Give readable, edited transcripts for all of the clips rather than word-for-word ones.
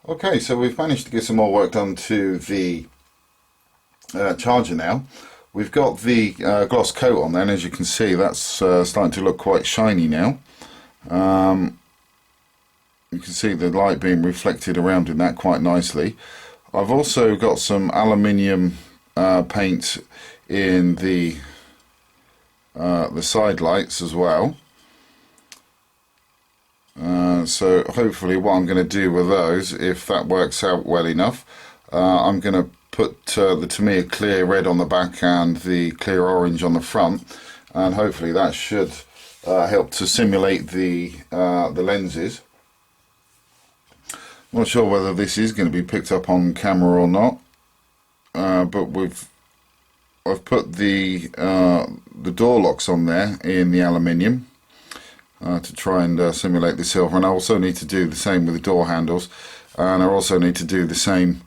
Okay, so we've managed to get some more work done to the charger now. We've got the gloss coat on there, and as you can see, that's starting to look quite shiny now. You can see the light being reflected around in that quite nicely. I've also got some aluminium paint in the side lights as well. So hopefully what I'm going to do with those, if that works out well enough, I'm going to put the Tamiya clear red on the back and the clear orange on the front, and hopefully that should help to simulate the lenses. I'm not sure whether this is going to be picked up on camera or not, but I've put the door locks on there in the aluminium to try and simulate the silver, and I also need to do the same with the door handles, and I also need to do the same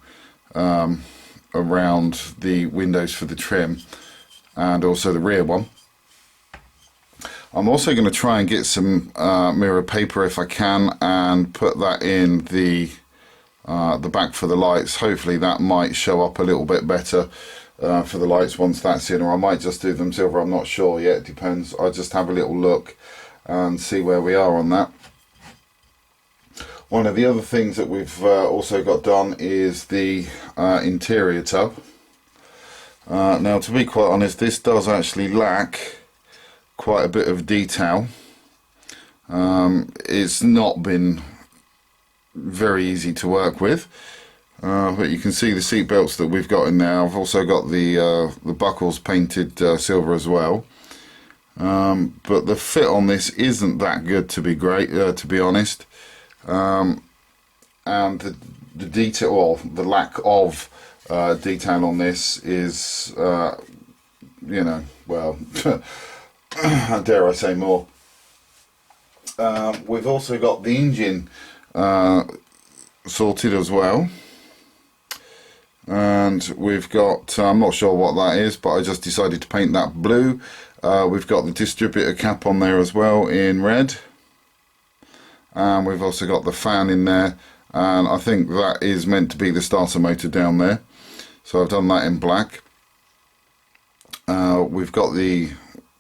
around the windows for the trim and also the rear one. I'm also going to try and get some mirror paper if I can and put that in the back for the lights. Hopefully that might show up a little bit better for the lights once that's in, or I might just do them silver. I'm not sure yet, it depends. I'll just have a little look and see where we are on that. One of the other things that we've also got done is the interior tub. Now, to be quite honest, this does actually lack quite a bit of detail. It's not been very easy to work with, but you can see the seat belts that we've got in there. I've also got the buckles painted silver as well. But the fit on this isn't that good, to be honest, and the detail, or the lack of detail on this is, you know, well, dare I say more. We've also got the engine sorted as well, and we've got, I'm not sure what that is, but I just decided to paint that blue. We've got the distributor cap on there as well in red, and we've also got the fan in there, and I think that is meant to be the starter motor down there, so I've done that in black. We've got the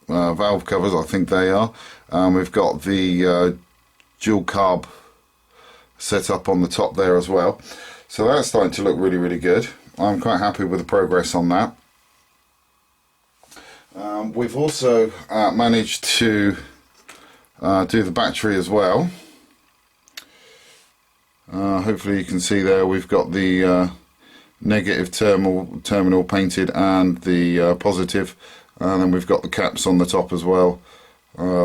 valve covers, I think they are, and we've got the dual carb set up on the top there as well, so that's starting to look really good. I'm quite happy with the progress on that. We've also managed to do the battery as well. Hopefully you can see there we've got the negative terminal painted and the positive, and then we've got the caps on the top as well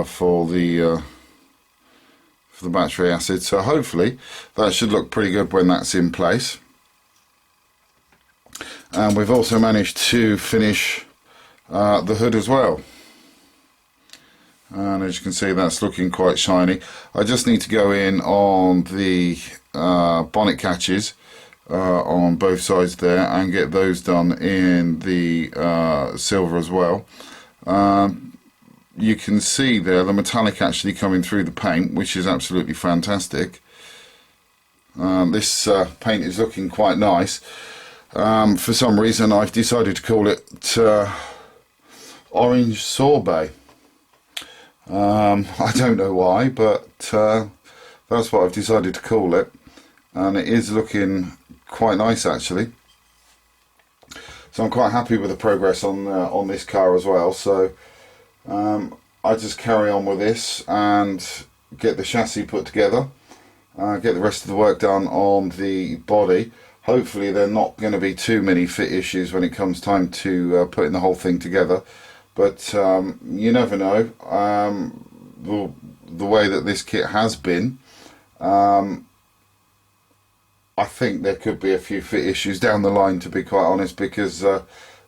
for the battery acid. So hopefully that should look pretty good when that's in place. And we've also managed to finish the hood as well, and as you can see, that's looking quite shiny. I just need to go in on the bonnet catches on both sides there and get those done in the silver as well. You can see there the metallic actually coming through the paint, which is absolutely fantastic. This paint is looking quite nice. For some reason I've decided to call it orange sorbet. I don't know why, but that's what I've decided to call it, and it is looking quite nice actually. So I'm quite happy with the progress on this car as well. So I just carry on with this and get the chassis put together, get the rest of the work done on the body. Hopefully there are not going to be too many fit issues when it comes time to putting the whole thing together, but you never know. The way that this kit has been, I think there could be a few fit issues down the line, to be quite honest, because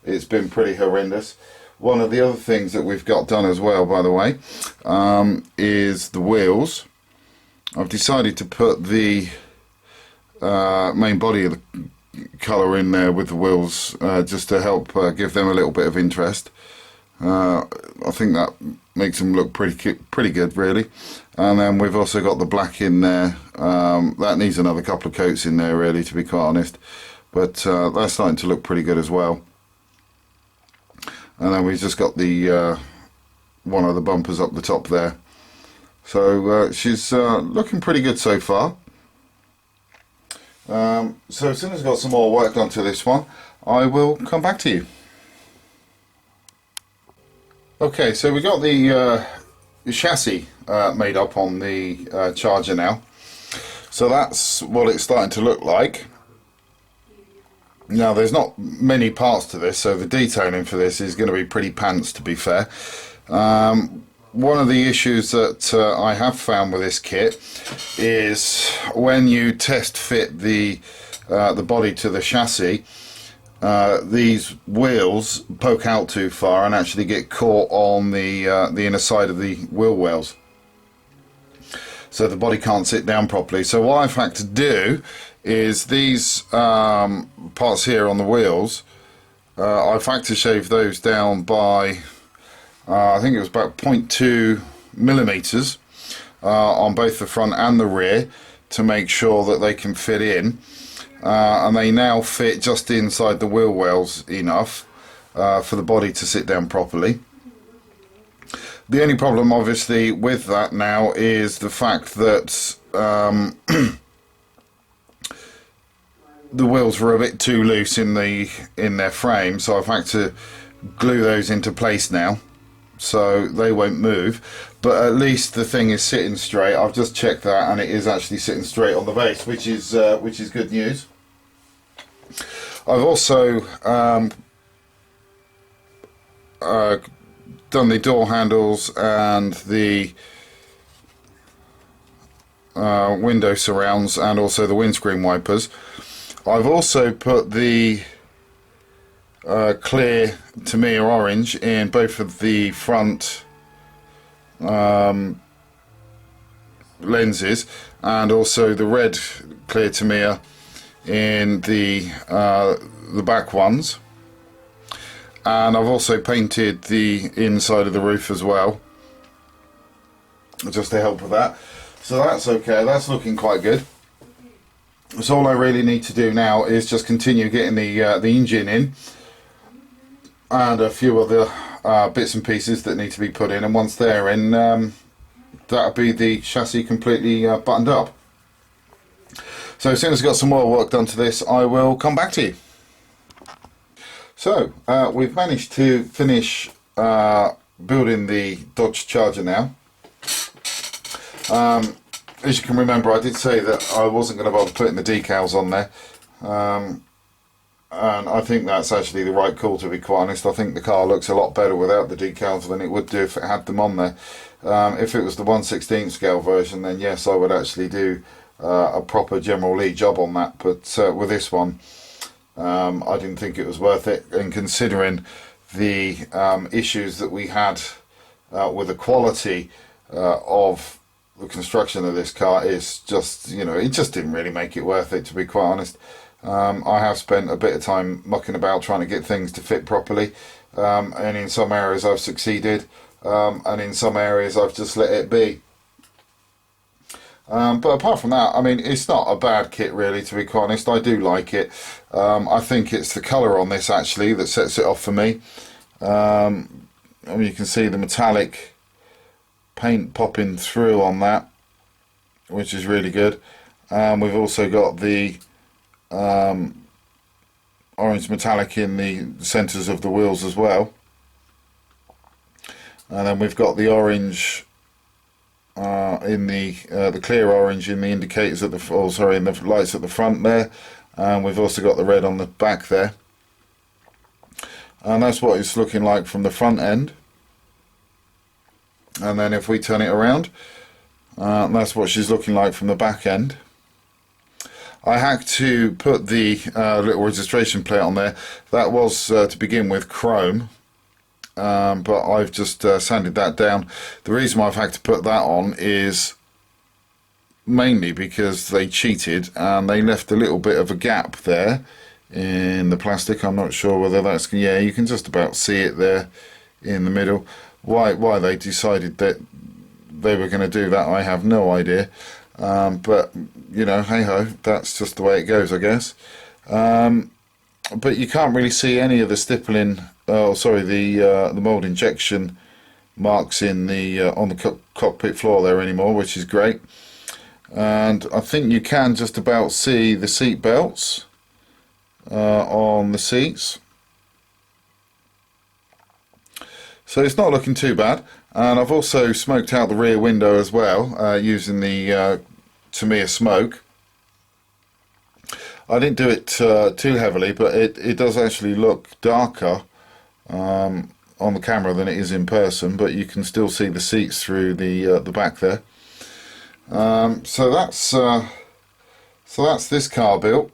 it's been pretty horrendous. One of the other things that we've got done as well, by the way, is the wheels. I've decided to put the main body of the colour in there with the wheels, just to help give them a little bit of interest. I think that makes them look pretty good, really. And then we've also got the black in there. That needs another couple of coats in there, really, to be quite honest. But that's starting to look pretty good as well. And then we've just got the one of the bumpers up the top there. So she's looking pretty good so far. So as soon as I've got some more work done to this one, I will come back to you. Okay, so we got the chassis made up on the Charger now. So that's what it's starting to look like. Now there's not many parts to this, so the detailing for this is going to be pretty pants, to be fair. One of the issues that I have found with this kit is when you test fit the body to the chassis, these wheels poke out too far and actually get caught on the inner side of the wheel wells, so the body can't sit down properly. So what I've had to do is these parts here on the wheels, I've had to shave those down by I think it was about 0.2 millimeters on both the front and the rear, to make sure that they can fit in. And they now fit just inside the wheel wells enough for the body to sit down properly. The only problem obviously with that now is the fact that the wheels were a bit too loose in their frame, so I've had to glue those into place now, so they won't move. But at least the thing is sitting straight. I've just checked that, and it is actually sitting straight on the base, which is good news. I've also done the door handles and the window surrounds, and also the windscreen wipers. I've also put the clear Tamiya orange in both of the front lenses, and also the red clear Tamiya in the back ones. And I've also painted the inside of the roof as well, just to help with that. So that's okay, that's looking quite good. So all I really need to do now is just continue getting the engine in, and a few other bits and pieces that need to be put in, and once they're in, that'll be the chassis completely buttoned up. So as soon as I've got some more work done to this, I will come back to you. So we've managed to finish building the Dodge Charger now. As you can remember, I did say that I wasn't going to bother putting the decals on there, and I think that's actually the right call, to be quite honest. I think the car looks a lot better without the decals than it would do if it had them on there. If it was the 1/16 scale version, then yes, I would actually do a proper General Lee job on that, but with this one, I didn't think it was worth it, and considering the issues that we had with the quality of the construction of this car, is just, it just didn't really make it worth it, to be quite honest. I have spent a bit of time mucking about trying to get things to fit properly, and in some areas I've succeeded, and in some areas I've just let it be. But apart from that, I mean, it's not a bad kit really, to be quite honest. I do like it. I think it's the colour on this actually that sets it off for me. I mean, you can see the metallic paint popping through on that, which is really good. We've also got the orange metallic in the centres of the wheels as well, and then we've got the orange in the clear orange in the indicators at the in the lights at the front there, and we've also got the red on the back there, and that's what it's looking like from the front end. And then if we turn it around, that's what she's looking like from the back end. I had to put the little registration plate on there. That was to begin with chrome, but I've just sanded that down. The reason why I've had to put that on is mainly because they cheated and they left a little bit of a gap there in the plastic. I'm not sure whether that's, yeah, you can just about see it there in the middle. Why they decided that they were going to do that, I have no idea. But you know, hey ho, that's just the way it goes, I guess. But you can't really see any of the stippling, the mold injection marks in the on the cockpit floor there anymore, which is great. And I think you can just about see the seat belts on the seats, so it's not looking too bad. And I've also smoked out the rear window as well, using the Tamiya smoke. I didn't do it too heavily, but it does actually look darker on the camera than it is in person, but you can still see the seats through the back there. So that's this car built.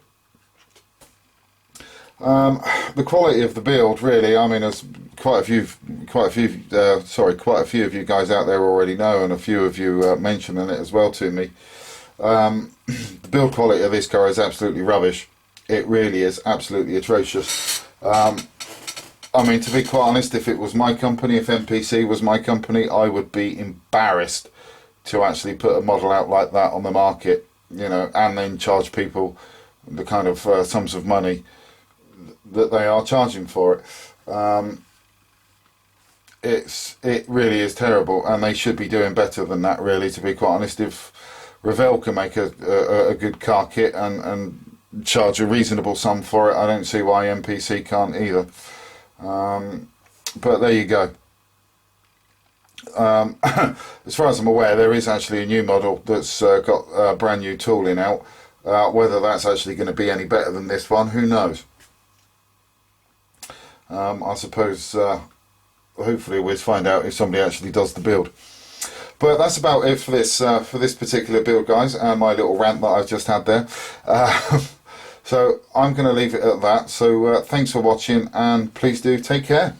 The quality of the build, really, I mean, as quite a few of you guys out there already know, and a few of you mentioning it as well to me. The build quality of this car is absolutely rubbish. It really is absolutely atrocious. I mean, to be quite honest, if it was my company, if MPC was my company, I would be embarrassed to actually put a model out like that on the market, you know, and then charge people the kind of sums of money that they are charging for it. It really is terrible, and they should be doing better than that, really, to be quite honest. If Revell can make a good car kit and charge a reasonable sum for it, I don't see why MPC can't either. But there you go. As far as I'm aware, there is actually a new model that's got brand new tooling out. Whether that's actually going to be any better than this one, who knows? I suppose hopefully we'll find out if somebody actually does the build. But that's about it for this particular build, guys, and my little rant that I've just had there. So I'm going to leave it at that. So thanks for watching, and please do take care.